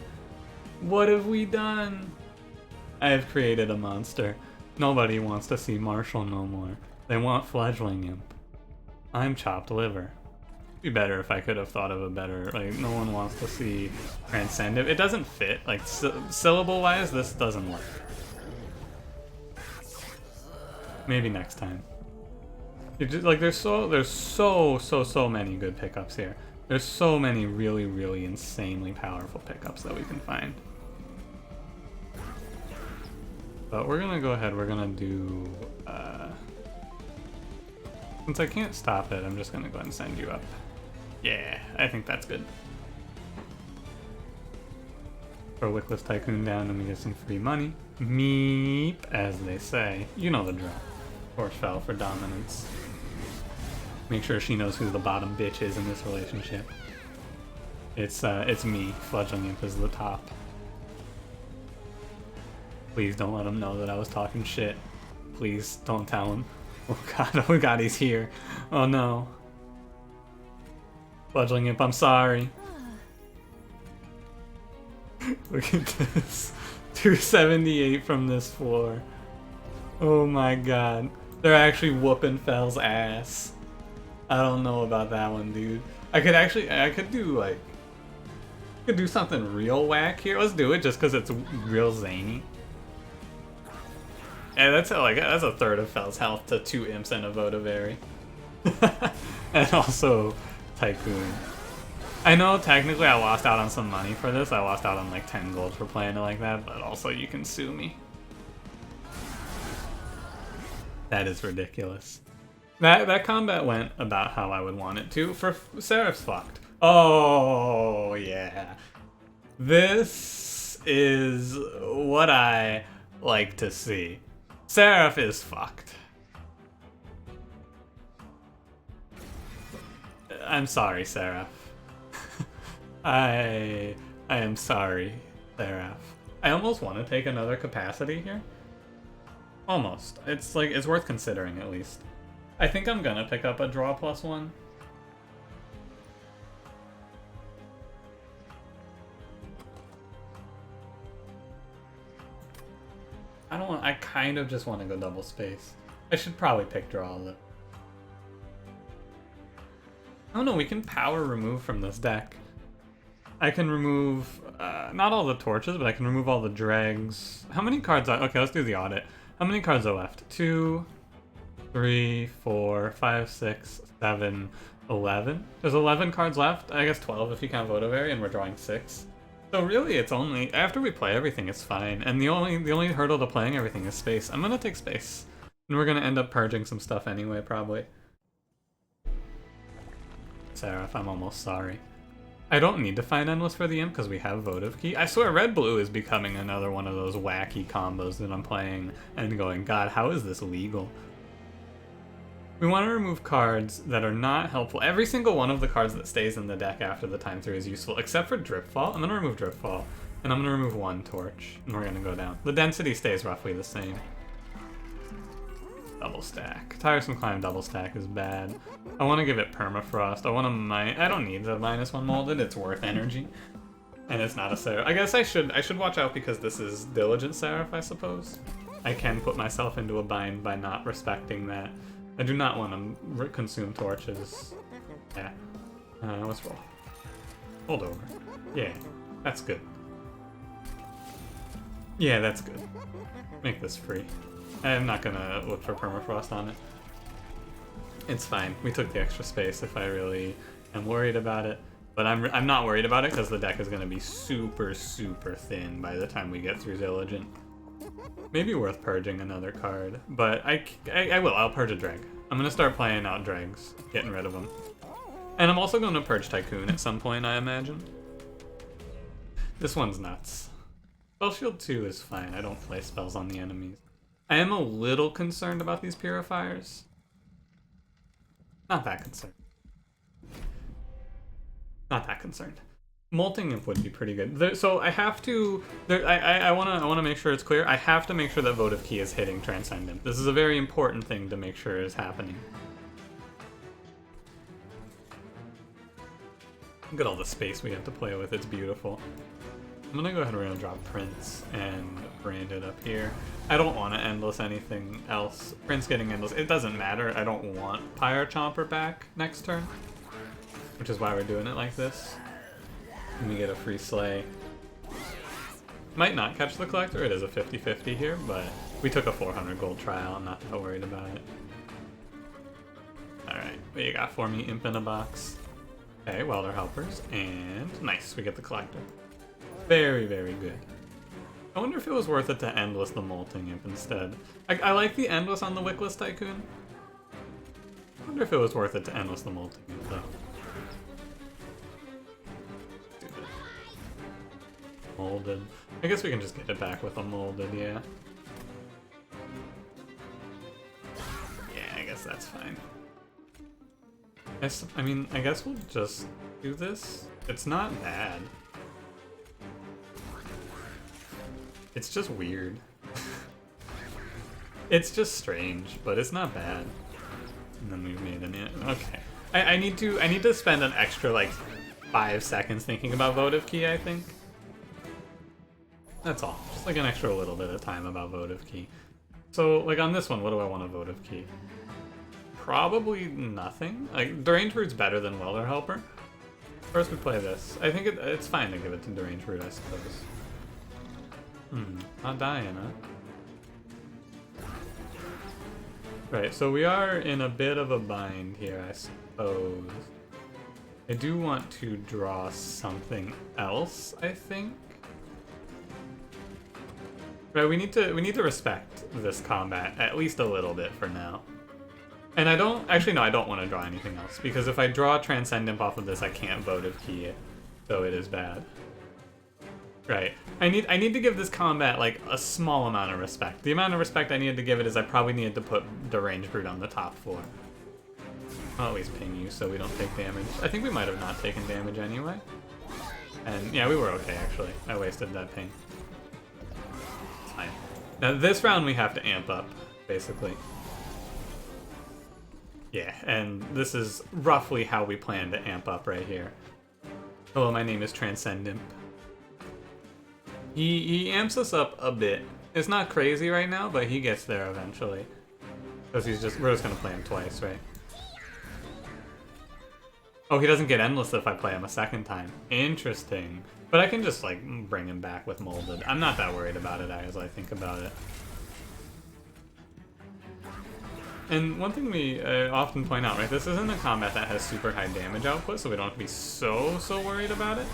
What have we done? I have created a monster. Nobody wants to see Marshall no more. They want fledgling imp. I'm chopped liver. Be better if I could have thought of a better, like, no one wants to see transcendent. It doesn't fit, like, syllable wise, this doesn't work. Maybe next time. Just, like, there's so many good pickups here. There's so many really insanely powerful pickups that we can find. But we're gonna go ahead, we're gonna do, since I can't stop it, I'm just gonna go ahead and send you up. Yeah, I think that's good. Throw Wickless Tycoon down and we get some free money. Meep, as they say. You know the drill. Torch fell for dominance. Make sure she knows who the bottom bitch is in this relationship. It's me. Fledgling Imp is the top. Please don't let him know that I was talking shit. Please don't tell him. Oh god, he's here. Oh no. Fledgling Imp, I'm sorry. Look at this. 278 from this floor. Oh my god. They're actually whooping Fell's ass. I don't know about that one, dude. I could do something real whack here. Let's do it just because it's real zany. Yeah, that's a third of Fell's health to 2 imps and a Votavary. And also Tycoon. I know technically I lost out on some money for this. I lost out on like 10 gold for playing it like that, but also you can sue me. That is ridiculous. That combat went about how I would want it to. For Seraph's fucked. Oh yeah. This is what I like to see. Seraph is fucked. I'm sorry, Seraph. I am sorry, Seraph. I almost want to take another capacity here. Almost. It's worth considering at least. I think I'm gonna pick up a draw +1. I kind of just want to go double space. I should probably pick draw though. Oh no, we can power remove from this deck. I can remove, not all the torches, but I can remove all the dregs. How many cards are, okay, let's do the audit. How many cards are left? 2, 3, 4, 5, 6, 7, 11. There's 11 cards left. I guess 12 if you count Votavary, and we're drawing 6. So really, it's only, after we play everything, it's fine. And the only hurdle to playing everything is space. I'm gonna take space. And we're gonna end up purging some stuff anyway, probably. Seraph, I'm almost sorry. I don't need to find Endless for the Imp because we have Votive Key. I swear Red-Blue is becoming another one of those wacky combos that I'm playing and going, God, how is this legal? We want to remove cards that are not helpful. Every single one of the cards that stays in the deck after the time 3 is useful, except for Dripfall. I'm going to remove Dripfall, and I'm going to remove 1 Torch, and we're going to go down. The density stays roughly the same. Double stack. Tiresome Climb double stack is bad. I want to give it Permafrost. I don't need the -1 molded. It's worth energy. And it's not a Seraph. I guess I should watch out because this is Diligent Seraph, I suppose. I can put myself into a bind by not respecting that. I do not want to consume torches. Yeah. Let's roll. Hold over. Yeah, that's good. Yeah, that's good. Make this free. I'm not gonna look for Permafrost on it. It's fine. We took the extra space if I really am worried about it. But I'm not worried about it because the deck is gonna be super, super thin by the time we get through Diligent. Maybe worth purging another card, but I will. I'll purge a dreg. I'm gonna start playing out dregs, getting rid of them. And I'm also gonna purge Tycoon at some point, I imagine. This one's nuts. Spell Shield 2 is fine. I don't play spells on the enemies. I am a little concerned about these purifiers. Not that concerned. Not that concerned. Molting Imp would be pretty good. So I have to. I want to make sure it's clear. I have to make sure that Votive Key is hitting Transcendent. This is a very important thing to make sure is happening. Look at all the space we have to play with. It's beautiful. I'm gonna go ahead and we're gonna drop Prince and brand it up here. I don't want to endless anything else. Prince getting endless. It doesn't matter. I don't want Pyre Chomper back next turn, which is why we're doing it like this. And we get a free Slay. Might not catch the Collector. It is a 50-50 here, but we took a 400 gold trial. I'm not that worried about it. Alright, what you got for me? Imp in a box. Okay, Welder Helpers. And nice, we get the Collector. Very, very good. I wonder if it was worth it to endless the Molting Imp instead. I like the endless on the Wickless Tycoon. I wonder if it was worth it to endless the Molting Imp though. molded. I guess we can just get it back with a molded, yeah. Yeah, I guess that's fine. I mean, I guess we'll just do this. It's not bad. It's just weird. It's just strange, but it's not bad. And then we've made an okay. I need to spend an extra like 5 seconds thinking about votive key, I think. That's all. Just like an extra little bit of time about votive key. So like on this one, what do I want a votive key? Probably nothing. Like Deranged Brood's better than Welder Helper. First we play this. I think it's fine to give it to Deranged Brood, I suppose. Not dying, huh? Right, so we are in a bit of a bind here, I suppose. I do want to draw something else, I think. Right, we need to respect this combat at least a little bit for now. And I don't want to draw anything else, because if I draw Transcendent off of this, I can't votive key it, though it is bad. Right. I need to give this combat like a small amount of respect. The amount of respect I needed to give it is I probably needed to put Deranged Brood on the top floor. I'll at least ping you so we don't take damage. I think we might have not taken damage anyway. And yeah, we were okay actually. I wasted that ping. It's fine. Now this round we have to amp up, basically. Yeah, and this is roughly how we plan to amp up right here. Hello, my name is Transcendent. He amps us up a bit. It's not crazy right now, but he gets there eventually. Because we're just gonna play him twice, right? Oh, he doesn't get endless if I play him a second time. Interesting. But I can just like bring him back with molded. I'm not that worried about it as I think about it. And one thing we often point out, right? This isn't a combat that has super high damage output, so we don't have to be so worried about it.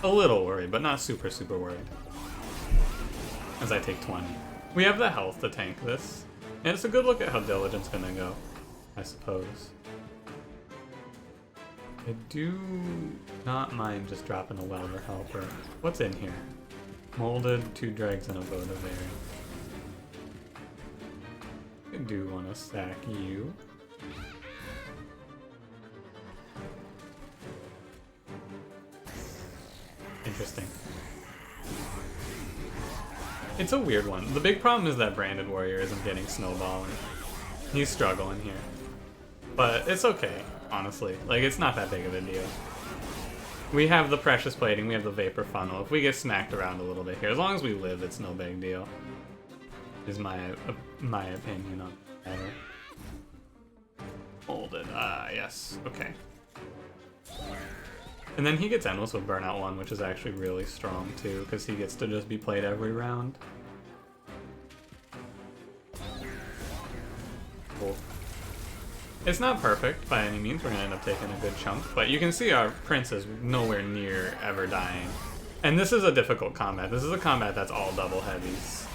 A little worried, but not super worried. As I take 20. We have the health to tank this. And it's a good look at how Diligent's gonna go, I suppose. I do not mind just dropping a Welder Helper. What's in here? Molded, 2 Dregs, and a Votive Area. I do want to stack you. Interesting. It's a weird one. The big problem is that Branded Warrior isn't getting snowballing. He's struggling here. But it's okay, honestly. Like, it's not that big of a deal. We have the Precious Plating, we have the Vapor Funnel. If we get smacked around a little bit here, as long as we live, it's no big deal. Is my opinion on the matter. Molded. Yes. Okay. And then he gets endless with Burnout 1, which is actually really strong too, because he gets to just be played every round. Cool. It's not perfect by any means, we're gonna end up taking a good chunk, but you can see our Prince is nowhere near ever dying. And this is a difficult combat. This is a combat that's all double heavies.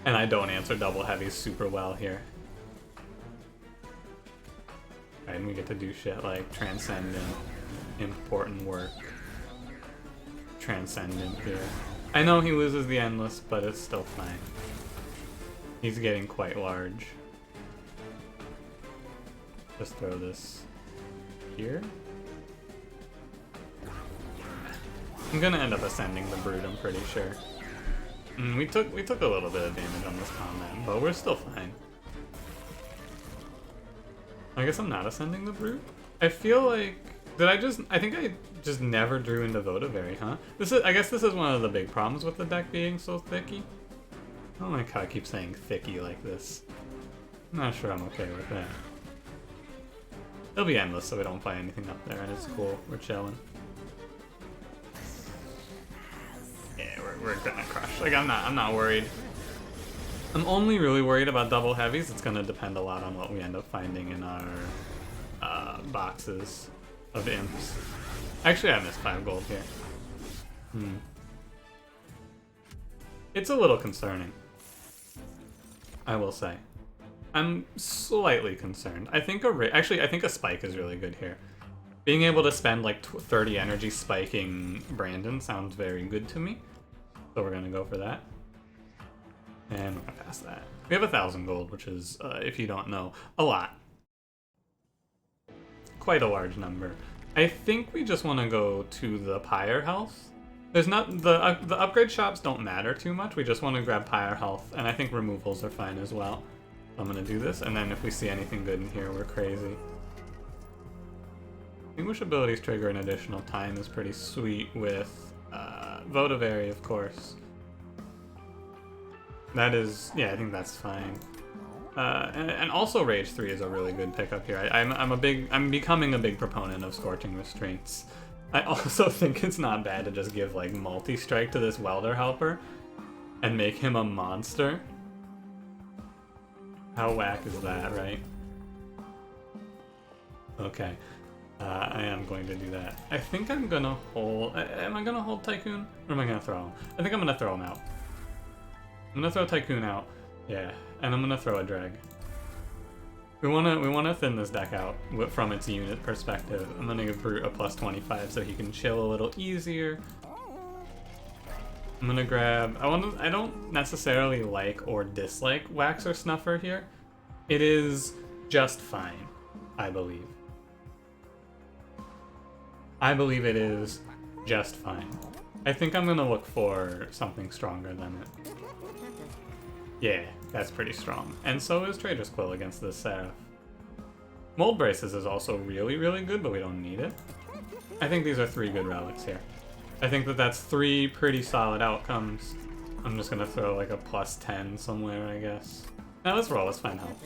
And I don't answer double heavies super well here. Right, and we get to do shit like Transcendent, Important Work, Transcendent here. I know he loses the Endless, but it's still fine. He's getting quite large. Just throw this here. I'm gonna end up ascending the Brood, I'm pretty sure. We took a little bit of damage on this combat, but we're still fine. I guess I'm not ascending the Brute. I feel like I think I just never drew into Votivary, huh? I guess this is one of the big problems with the deck being so thicky. I don't like how I keep saying thicky like this. I'm not sure I'm okay with that. It'll be endless, so we don't play anything up there, and it's cool. We're chilling. Yeah, we're gonna crush. Like I'm not worried. I'm only really worried about double heavies. It's gonna depend a lot on what we end up finding in our boxes of imps. Actually, I missed 5 gold here. It's a little concerning, I will say. I'm slightly concerned. I think a spike is really good here. Being able to spend like 30 energy spiking Brandon sounds very good to me. So we're gonna go for that. And we're gonna pass that. We have 1,000 gold, which is, if you don't know, a lot. Quite a large number. I think we just want to go to the Pyre Health. There's not the upgrade shops don't matter too much. We just want to grab Pyre Health, and I think removals are fine as well. I'm gonna do this, and then if we see anything good in here, we're crazy. English abilities trigger an additional time is pretty sweet with Votivary, of course. That is, yeah, I think that's fine. And also Rage 3 is a really good pickup here. I'm becoming a big proponent of Scorching Restraints. I also think it's not bad to just give like multi-strike to this Welder Helper and make him a monster. How whack is that, right? Okay. I am going to do that. I think I'm gonna hold... Am I gonna hold Tycoon? Or am I gonna throw him? I think I'm gonna throw him out. I'm gonna throw Tycoon out. Yeah. And I'm gonna throw a Dreg. We wanna thin this deck out from its unit perspective. I'm gonna give Brute a plus 25 so he can chill a little easier. I'm gonna grab... I don't necessarily like or dislike Wax or Snuffer here. It is just fine, I believe. I believe it is just fine. I think I'm gonna look for something stronger than it. Yeah, that's pretty strong. And so is Trader's Quill against this Seraph. Mold Braces is also really, really good, but we don't need it. I think these are 3 good relics here. I think that that's 3 pretty solid outcomes. I'm just gonna throw like a plus 10 somewhere, I guess. Now let's roll, let's find health.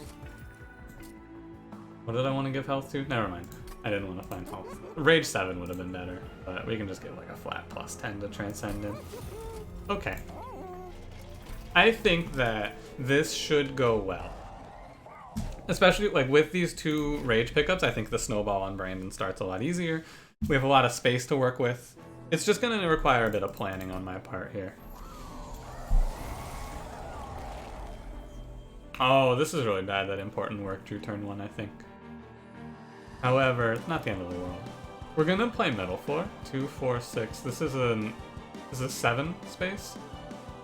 What did I want to give health to? Never mind. I didn't want to find health. Rage 7 would have been better, but we can just give like a flat plus 10 to Transcendent. Okay. I think that this should go well. Especially like with these 2 Rage pickups, I think the Snowball on Brandon starts a lot easier. We have a lot of space to work with. It's just going to require a bit of planning on my part here. Oh, this is really bad that important work drew turn 1, I think. However, it's not the end of the world. We're gonna play Middle Floor. 2, 4, 6. This is a 7 space.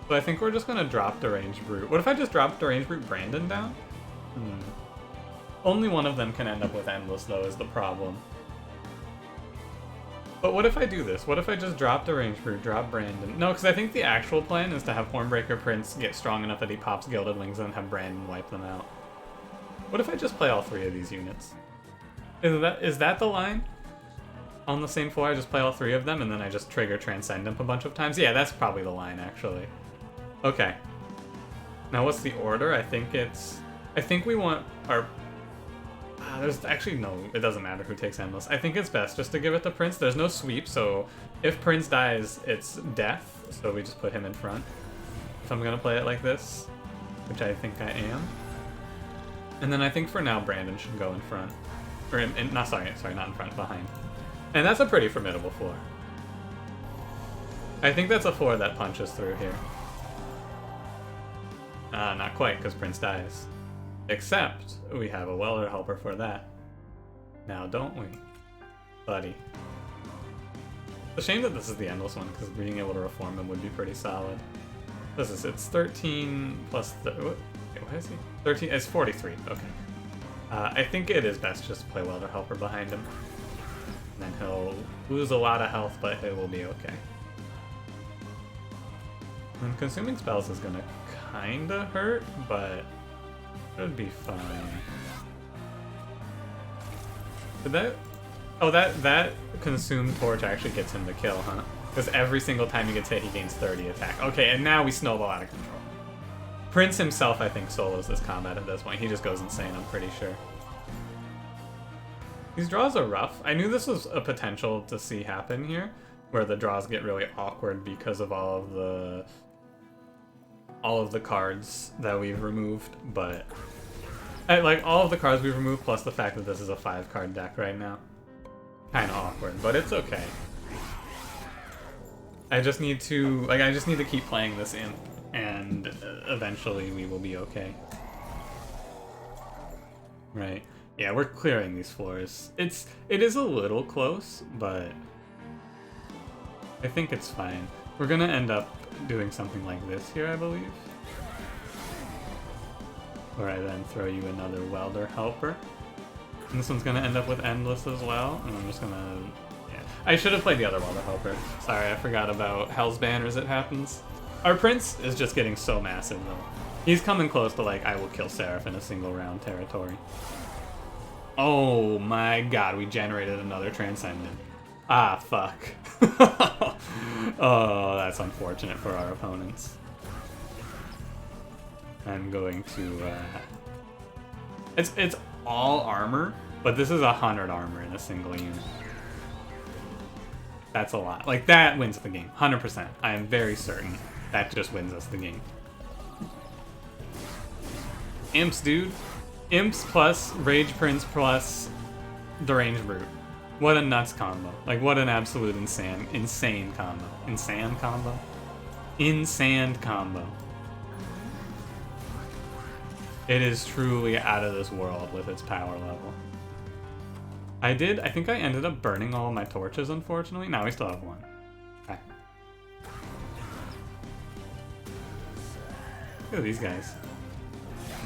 So I think we're just gonna drop Deranged Brute. What if I just dropped Deranged Brute Brandon down? Only one of them can end up with Endless though is the problem. But what if I do this? What if I just drop Deranged Brute, drop Brandon? No, because I think the actual plan is to have Hornbreaker Prince get strong enough that he pops Gilded Wings and have Brandon wipe them out. What if I just play all 3 of these units? Is that the line? On the same floor, I just play all 3 of them, and then I just trigger Transcendent a bunch of times? Yeah, that's probably the line, actually. Okay. Now what's the order? I think we want our... there's actually no... It doesn't matter who takes Endless. I think it's best just to give it to Prince. There's no sweep, so if Prince dies, it's death. So we just put him in front. If I'm gonna play it like this, which I think I am. And then I think for now, Brandon should go in front. Or sorry, not in front, behind. And that's a pretty formidable floor. I think that's a floor that punches through here. Not quite, because Prince dies. Except, we have a Welder Helper for that. Now, don't we? Buddy. It's a shame that this is the Endless one, because being able to reform him would be pretty solid. This is, it's 13 plus... Wait, what is he? 13, it's 43, okay. I think it is best just to play Welder Helper behind him. And then he'll lose a lot of health, but it will be okay. And consuming spells is gonna kinda hurt, but it would be fine. Did that... Oh, that consumed torch actually gets him to kill, huh? Because every single time he gets hit, he gains 30 attack. Okay, and now we snowball out of control. Prince himself, I think, solos this combat at this point. He just goes insane, I'm pretty sure. These draws are rough. I knew this was a potential to see happen here, where the draws get really awkward because of all of the cards that we've removed, but... like, all of the cards we've removed, plus the fact that this is a 5-card deck right now. Kinda awkward, but it's okay. I just need to keep playing this in. And eventually we will be okay. Right. Yeah, we're clearing these floors. It is a little close, but I think it's fine. We're gonna end up doing something like this here, I believe. Where I then throw you another welder helper. And this one's gonna end up with endless as well, and I'm just gonna... yeah. I should have played the other welder helper. Sorry, I forgot about Hell's Banner as it happens. Our prince is just getting so massive though. He's coming close to like, I will kill Seraph in a single round territory. Oh my god, we generated another Transcendent. Ah, fuck. Oh, that's unfortunate for our opponents. I'm going to, It's all armor, but this is 100 armor in a single unit. That's a lot. Like, that wins the game. 100%. I am very certain that just wins us the game. Imps, dude. Imps plus Rage Prince plus Deranged Brute. What a nuts combo. Like, what an absolute insane combo. Insane combo? Insane combo. It is truly out of this world with its power level. I think I ended up burning all of my torches, unfortunately. Now we still have one. Okay. Look at these guys.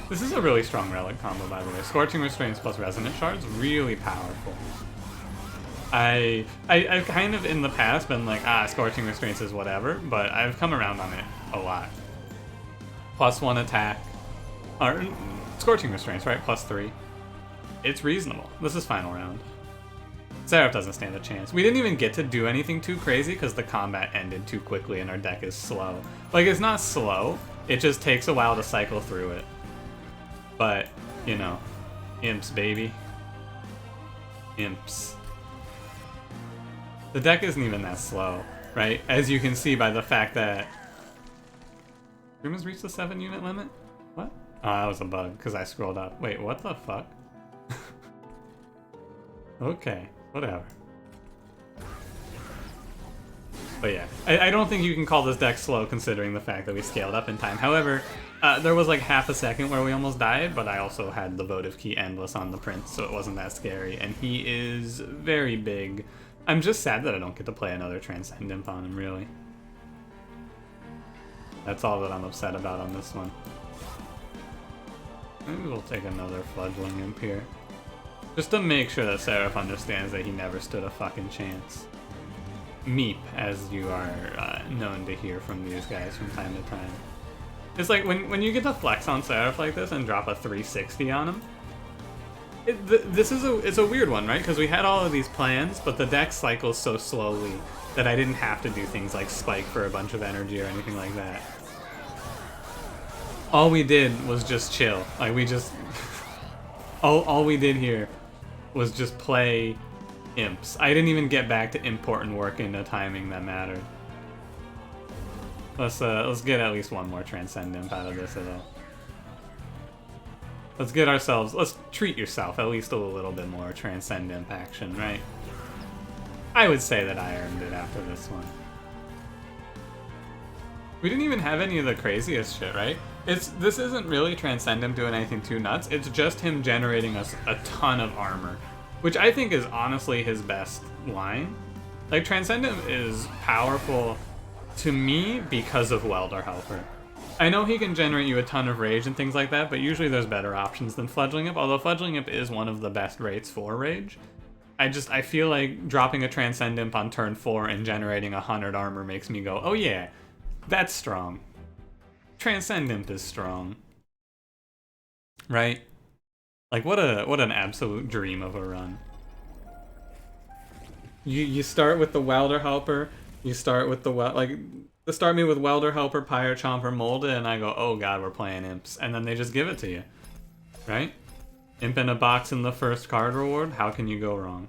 This is a really strong relic combo, by the way. Scorching Restraints plus Resonant Shards, really powerful. I've kind of in the past been like, Scorching Restraints is whatever, but I've come around on it a lot. +1 attack. Or, Scorching Restraints, right? +3. It's reasonable. This is final round. Seraph doesn't stand a chance. We didn't even get to do anything too crazy because the combat ended too quickly and our deck is slow. Like, it's not slow, it just takes a while to cycle through it. But, you know, imps, baby. Imps. The deck isn't even that slow, right? As you can see by the fact that... Grim has reached the 7-unit limit? What? Oh, that was a bug, because I scrolled up. Wait, what the fuck? Okay, whatever. But yeah, I don't think you can call this deck slow considering the fact that we scaled up in time. However, there was like half a second where we almost died, but I also had the Votive Key Endless on the Prince, so it wasn't that scary. And he is very big. I'm just sad that I don't get to play another Transcendent on him, really. That's all that I'm upset about on this one. Maybe we'll take another Fledgling Imp here. Just to make sure that Seraph understands that he never stood a fucking chance. Meep, as you are known to hear from these guys from time to time. It's like, when you get to flex on Seraph like this and drop a 360 on him, it's a weird one, right? Because we had all of these plans, but the deck cycles so slowly that I didn't have to do things like spike for a bunch of energy or anything like that. All we did was just chill. Like, we just... all we did here was just play imps. I didn't even get back to important work into timing that mattered. Let's get at least one more Transcendent out of this at all. Let's treat yourself at least a little bit more Transcendent action, right? I would say that I earned it after this one. We didn't even have any of the craziest shit, right? This isn't really Transcendent doing anything too nuts, it's just him generating us a ton of armor, which I think is honestly his best line. Like, Transcendent is powerful to me because of Welder Helper. I know he can generate you a ton of rage and things like that, but usually there's better options than Fledgling Imp, although Fledgling Imp is one of the best rates for rage. I feel like dropping a Transcendent on turn 4 and generating 100 armor makes me go, oh yeah, that's strong. Transcendent is strong. Right? Like, what an absolute dream of a run. You start with the Welder Helper, you start with they start me with Welder Helper, Pyre Chomper, Molda, and I go, oh god, we're playing imps. And then they just give it to you. Right? Imp in a box in the first card reward, how can you go wrong?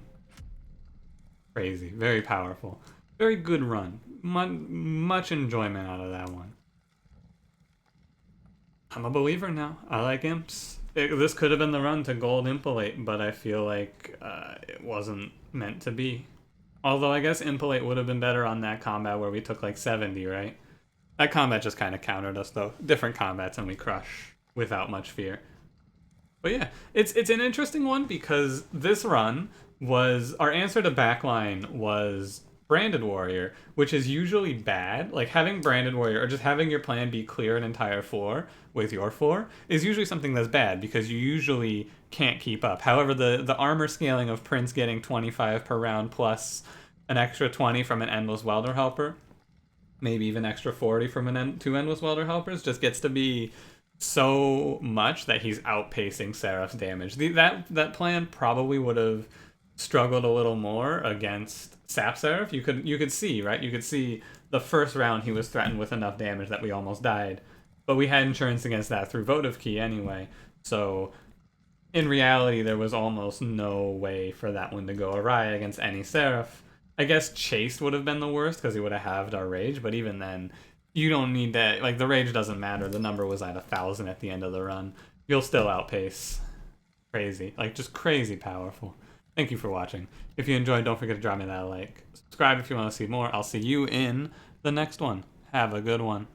Crazy. Very powerful. Very good run. Much enjoyment out of that one. I'm a believer now. I like imps. This could have been the run to gold Impalate, but I feel like it wasn't meant to be. Although I guess Impalate would have been better on that combat where we took like 70, right? That combat just kind of countered us though. Different combats and we crush without much fear. But yeah, it's an interesting one because this run was our answer to backline was Branded Warrior, which is usually bad. Like having Branded Warrior or just having your plan be clear an entire floor with your floor is usually something that's bad because you usually can't keep up. However, the armor scaling of Prince getting 25 per round plus an extra 20 from an Endless Welder Helper, maybe even extra 40 from two Endless Welder Helpers, just gets to be so much that he's outpacing Seraph's damage. That plan probably would have struggled a little more against Sap Seraph. You could see, right? You could see the first round he was threatened with enough damage that we almost died. But we had insurance against that through Votive Key anyway. So in reality, there was almost no way for that one to go awry against any Seraph. I guess Chased would have been the worst because he would have halved our rage, but even then, you don't need that. Like, the rage doesn't matter. The number was at 1,000 at the end of the run. You'll still outpace. Crazy. Like, just crazy powerful. Thank you for watching. If you enjoyed, don't forget to drop me that like. Subscribe if you want to see more. I'll see you in the next one. Have a good one.